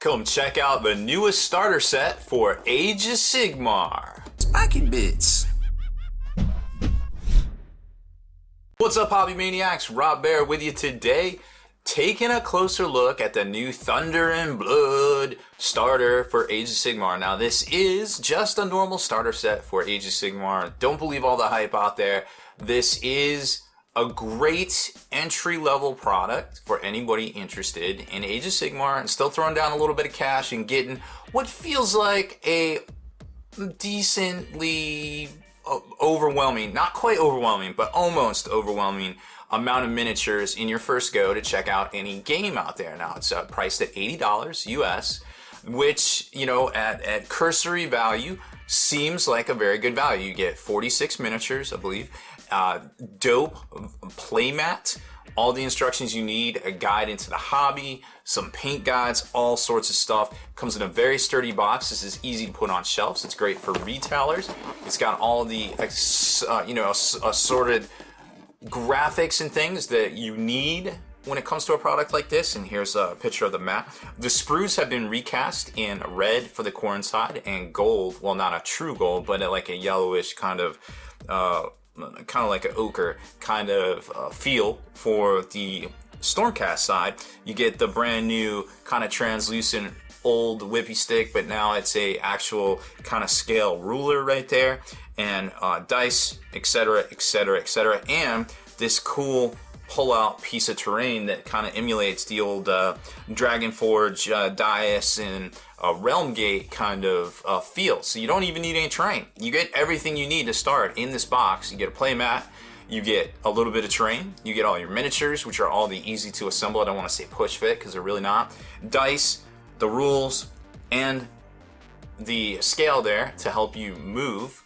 Come check out the newest starter set for Age of Sigmar. Spiky bits. What's up, hobby maniacs? Rob Baer with you today, taking a closer look at the new Thunder and Blood starter for Age of Sigmar. Now, this is just a normal starter set for Age of Sigmar. Don't believe all the hype out there. This is a great entry-level product for anybody interested in Age of Sigmar and still throwing down a little bit of cash and getting what feels like a decently overwhelming, not quite overwhelming, but almost overwhelming amount of miniatures in your first go to check out any game out there. Now, it's priced at $80 US, which, you know, at cursory value seems like a very good value. You get 46 miniatures, I believe, dope playmat, all the instructions you need, a guide into the hobby, some paint guides, all sorts of stuff. Comes in a very sturdy box. This is easy to put on shelves. It's great for retailers. It's got all the assorted graphics and things that you need when it comes to a product like this. And here's a picture of the map. The sprues have been recast in red for the core inside and gold. Well, not a true gold, but like a yellowish kind of like an ochre kind of feel for the Stormcast side. You get the brand new kind of translucent old whippy stick, but now it's a actual kind of scale ruler right there, and dice, etc, etc, etc, and this cool pull-out piece of terrain that kind of emulates the old Dragonforge dice and Realm Gate kind of feel. So you don't even need any terrain. You get everything you need to start in this box. You get a playmat, you get a little bit of terrain, you get all your miniatures, which are all the easy to assemble. I don't want to say push fit because they're really not. Dice, the rules, and the scale there to help you move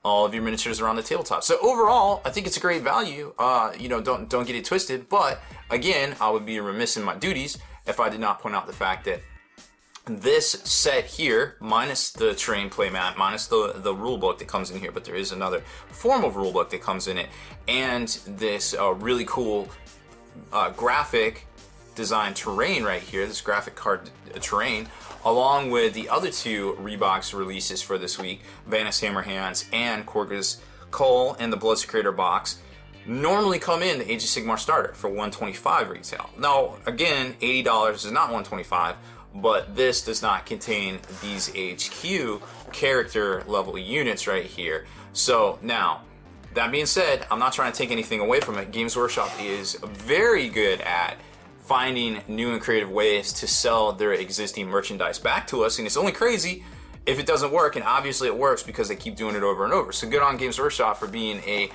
all of your miniatures around the tabletop. So overall, I think it's a great value. You know, don't get it twisted. But again, I would be remiss in my duties if I did not point out the fact that this set here, minus the terrain playmat, minus the rule book that comes in here, but there is another form of rule book that comes in it, and this really cool graphic design terrain right here, this graphic card terrain, along with the other two Rebox releases for this week, Vanus Hammerhands and Korga's Cull and the Bloodsecrator box, normally come in the Age of Sigmar starter for $125 retail. Now, again, $80 is not $125, but this does not contain these HQ character level units right here. So now, that being said, I'm not trying to take anything away from it. Games Workshop is very good at finding new and creative ways to sell their existing merchandise back to us, and it's only crazy if it doesn't work, and obviously it works because they keep doing it over and over. So good on Games Workshop for being a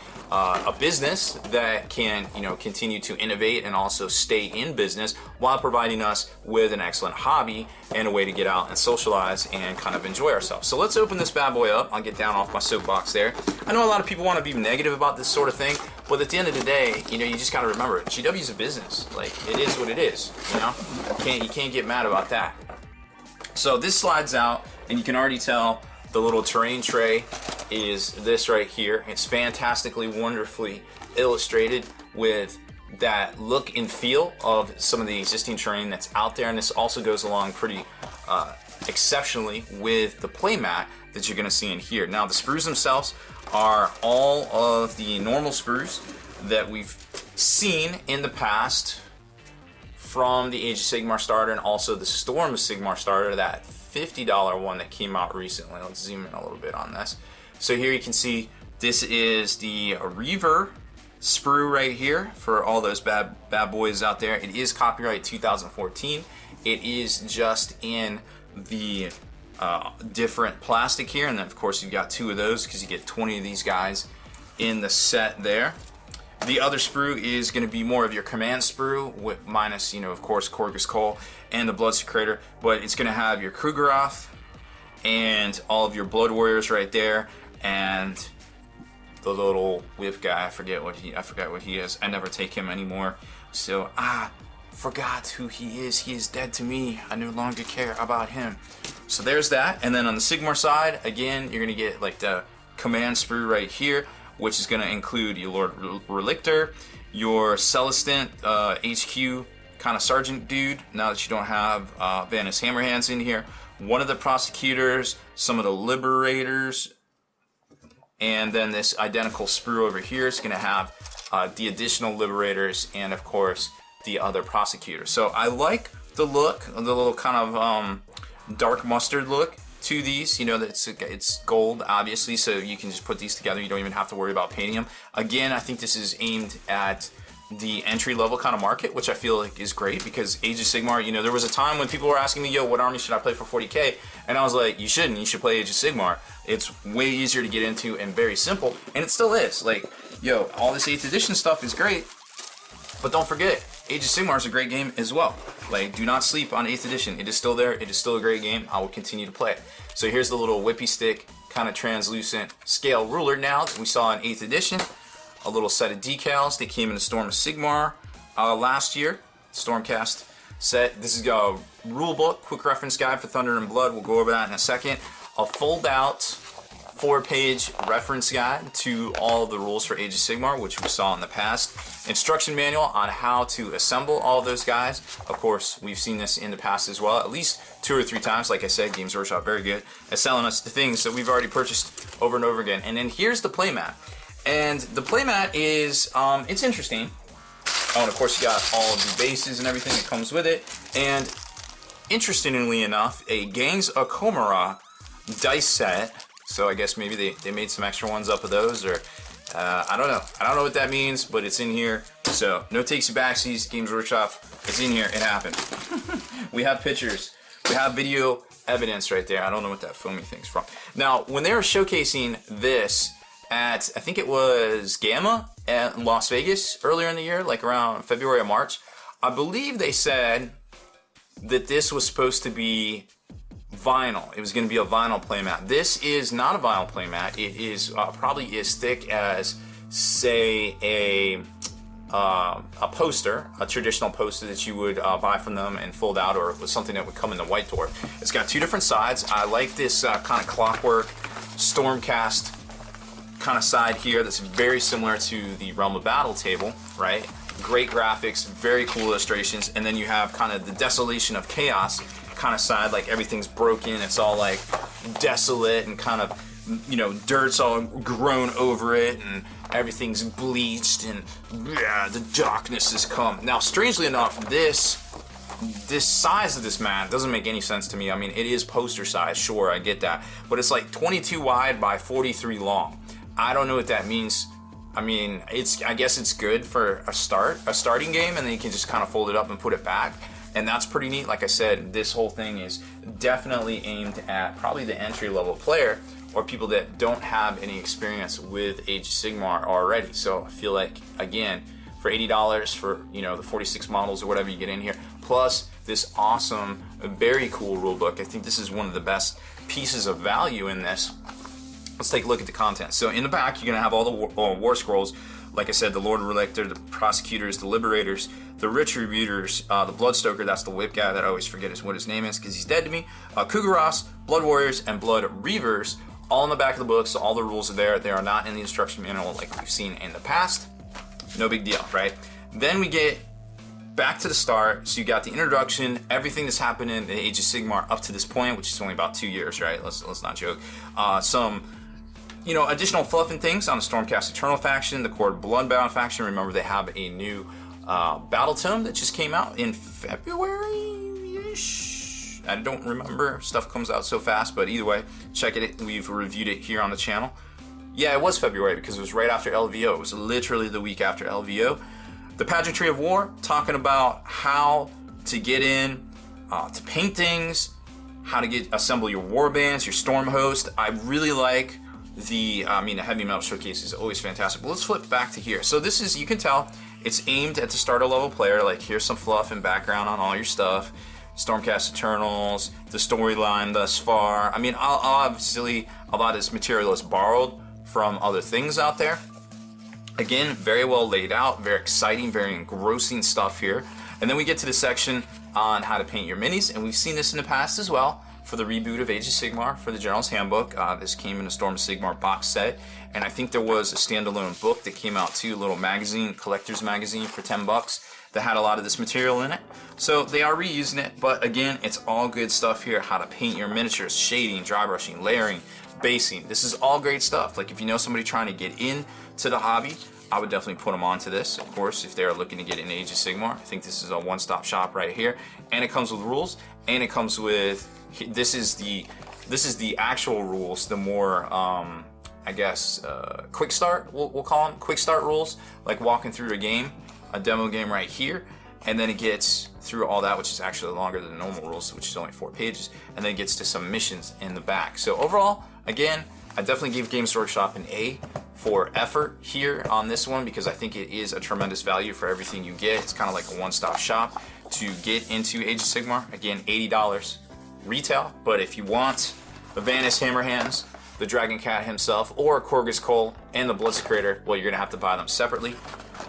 business that can, you know, continue to innovate and also stay in business while providing us with an excellent hobby and a way to get out and socialize and kind of enjoy ourselves. So let's open this bad boy up. I'll get down off my soapbox there. I know a lot of people want to be negative about this sort of thing, but at the end of the day, you know, you just got to remember, GW is a business. Like, it is what it is, you know? You can't get mad about that. So this slides out, and you can already tell the little terrain tray is this right here. It's fantastically, wonderfully illustrated with that look and feel of some of the existing terrain that's out there, and this also goes along pretty exceptionally with the playmat that you're going to see in here. Now, the sprues themselves are all of the normal sprues that we've seen in the past from the Age of Sigmar starter, and also the Storm of Sigmar starter, that $50 one that came out recently. Let's zoom in a little bit on this. So here you can see this is the Reaver sprue right here for all those bad boys out there. It is copyright 2014. It is just in the different plastic here, and then of course you've got two of those because you get 20 of these guys in the set there. The other sprue is going to be more of your command sprue, with minus, you know, of course, Korga's Cull and the Bloodsecrator, but it's going to have your Krugeroth and all of your Blood Warriors right there, and the little whip guy. I forgot what he is. I never take him anymore. So forgot who he is. He is dead to me. I no longer care about him. So there's that. And then on the Sigmar side, again, you're going to get like the command sprue right here, which is going to include your Lord Relictor, your Celestant HQ kind of sergeant dude, now that you don't have Vanus Hammerhands in here. One of the prosecutors, some of the liberators, and then this identical sprue over here is going to have the additional liberators and, of course, the other prosecutors. So I like the look, the little kind of dark mustard look to these. You know, that it's gold, obviously, so you can just put these together. You don't even have to worry about painting them. Again, I think this is aimed at the entry-level kind of market, which I feel like is great, because Age of Sigmar, you know, there was a time when people were asking me, yo, what army should I play for 40K? And I was like, you shouldn't. You should play Age of Sigmar. It's way easier to get into and very simple, and it still is. Like, yo, all this 8th edition stuff is great, but don't forget, Age of Sigmar is a great game as well. Like, do not sleep on 8th edition. It is still there. It is still a great game. I will continue to play it. So here's the little whippy stick, kind of translucent scale ruler now that we saw in 8th edition. A little set of decals. They came in the Storm of Sigmar last year. Stormcast set. This is a rulebook, quick reference guide for Thunder and Blood. We'll go over that in a second. A fold-out 4-page reference guide to all of the rules for Age of Sigmar, which we saw in the past. Instruction manual on how to assemble all of those guys. Of course, we've seen this in the past as well, at least 2 or 3 times. Like I said, Games Workshop very good at selling us the things that we've already purchased over and over again. And then here's the playmat. And the playmat is, it's interesting. Oh, and of course you got all of the bases and everything that comes with it. And interestingly enough, a Gangs of Komara dice set. So I guess maybe they made some extra ones up of those, or I don't know. I don't know what that means, but it's in here. So no takesy backsies, Games Workshop. It's in here. It happened. We have pictures. We have video evidence right there. I don't know what that foamy thing's from. Now, when they were showcasing this at, I think it was Gamma at Las Vegas earlier in the year, like around February or March, I believe they said that this was supposed to be vinyl. It was going to be a vinyl playmat. This is not a vinyl playmat. It is probably as thick as, say, a poster, a traditional poster that you would buy from them and fold out, or something that would come in the white dwarf. It's got 2 different sides. I like this kind of clockwork Stormcast kind of side here that's very similar to the Realm of Battle table, right? Great graphics, very cool illustrations, and then you have kind of the Desolation of Chaos kind of side, like everything's broken, it's all like desolate and kind of, you know, dirt's all grown over it and everything's bleached and yeah, the darkness has come. Now, strangely enough, this size of this mat doesn't make any sense to me. I mean, it is poster size, sure, I get that, but it's like 22 wide by 43 long. I don't know what that means. I mean, I guess it's good for a starting game, and then you can just kind of fold it up and put it back, and that's pretty neat. Like I said, this whole thing is definitely aimed at probably the entry-level player or people that don't have any experience with Age of Sigmar already. So I feel like, again, for $80 for, you know, the 46 models or whatever you get in here, plus this awesome, very cool rulebook. I think this is one of the best pieces of value in this. Let's take a look at the content. So in the back, you're gonna have all the war scrolls. Like I said, the Lord Relictor, the Prosecutors, the Liberators, the Retributors, the Bloodstoker, that's the whip guy that I always forget what his name is because he's dead to me. Kugaras, Blood Warriors, and Blood Reavers, all in the back of the book, so all the rules are there. They are not in the instruction manual like we've seen in the past. No big deal, right? Then we get back to the start, so you got the introduction, everything that's happened in Age of Sigmar up to this point, which is only about 2 years, right? Let's not joke. Some, you know, additional fluff and things on the Stormcast Eternal faction, the Core Bloodbound faction. Remember, they have a new battle tome that just came out in February-ish. I don't remember. Stuff comes out so fast, but either way, check it. We've reviewed it here on the channel. Yeah, it was February because it was right after LVO. It was literally the week after LVO. The Pageantry of War, talking about how to get in, to paint things, how to assemble your war bands, your storm host. I really like the heavy metal showcase is always fantastic. But let's flip back to here. So this is, you can tell, it's aimed at the starter level player. Like, here's some fluff and background on all your stuff. Stormcast Eternals, the storyline thus far. I mean, obviously a lot of this material is borrowed from other things out there. Again, very well laid out, very exciting, very engrossing stuff here. And then we get to the section on how to paint your minis, and we've seen this in the past as well for the reboot of Age of Sigmar for the General's Handbook. This came in a Storm of Sigmar box set, and I think there was a standalone book that came out too, a little magazine, collector's magazine for $10 that had a lot of this material in it. So they are reusing it, but again, it's all good stuff here. How to paint your miniatures, shading, dry brushing, layering, basing. This is all great stuff. Like if you know somebody trying to get into the hobby, I would definitely put them onto this. Of course, if they're looking to get into Age of Sigmar, I think this is a one-stop shop right here. And it comes with rules, and it comes with, this is the actual rules, the more, I guess, quick start, we'll call them, quick start rules, like walking through a game, a demo game right here. And then it gets through all that, which is actually longer than the normal rules, which is only 4 pages, and then it gets to some missions in the back. So overall, again, I definitely give Games Workshop an A for effort here on this one, because I think it is a tremendous value for everything you get. It's kind of like a one-stop shop to get into Age of Sigmar. Again, $80 retail, but if you want the Vanis Hammerhands, the Dragon Cat himself, or Korgus Cole and the Blitz-Creator, well, you're gonna have to buy them separately,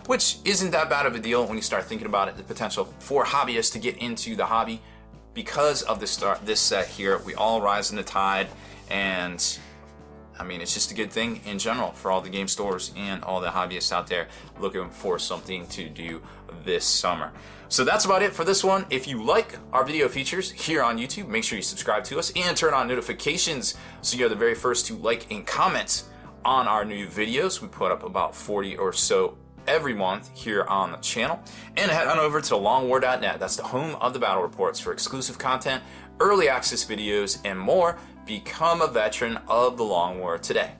which isn't that bad of a deal when you start thinking about it, the potential for hobbyists to get into the hobby because of this set here. We all rise in the tide, and I mean, it's just a good thing in general for all the game stores and all the hobbyists out there looking for something to do this summer. So that's about it for this one. If you like our video features here on YouTube, make sure you subscribe to us and turn on notifications so you're the very first to like and comment on our new videos. We put up about 40 or so every month here on the channel. And head on over to longwar.net. That's the home of the battle reports for exclusive content, early access videos, and more. Become a veteran of the Long War today.